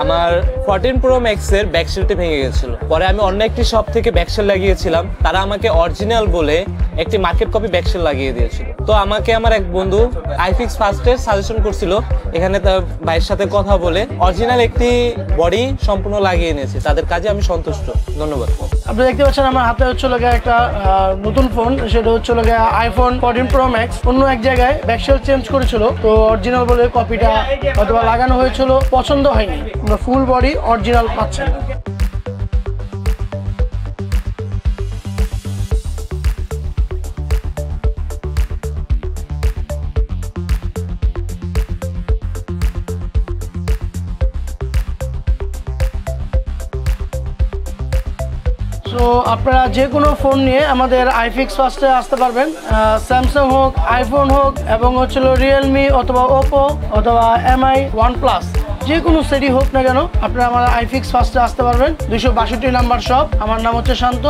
আমার 14 Pro Max এর ব্যাকশেলটি ভেঙে গেছিল। পরে আমি অন্য একটি শপ থেকে ব্যাকশেল লাগিয়েছিলাম, তারা আমাকে অরিজিনাল বলে একটি মার্কেট কপি ব্যাকশেল লাগিয়ে দিয়েছিল। তো আমাকে আমার এক বন্ধু আইফিক্স ফার্স্টের সাজেশন করছিল, এখানে তার ভাইয়ের সাথে কথা বলে অরিজিনাল একটি বডি সম্পূর্ণ লাগিয়ে নিয়েছে। তাদের কাজে আমি সন্তুষ্ট। ধন্যবাদ। আপনি দেখতে পাচ্ছেন আমার হাতে হচ্ছে একটা নতুন ফোন, সেটা হচ্ছে আইফোন 14 Pro Max। অন্য এক জায়গায় ব্যাকশেল চেঞ্জ করেছিল, তো অরিজিনাল বলে কপিটা অথবা লাগানো হয়েছিল, পছন্দ হয়নি। আমরা ফুল বডি অরিজিনাল পাচ্ছেন। তো আপনারা যে কোনো ফোন নিয়ে আমাদের আইফিক্স ফার্স্টে আসতে পারবেন। স্যামসাং হোক, আইফোন হোক, এবং রিয়েলমি অথবা ওপো অথবা MI, OnePlus, যে কোনো সেটই হোক না কেন আপনারা আমার আইফিক্স ফার্স্টে আসতে পারবেন। 262 নাম্বার শপ। আমার নাম হচ্ছে শান্ত।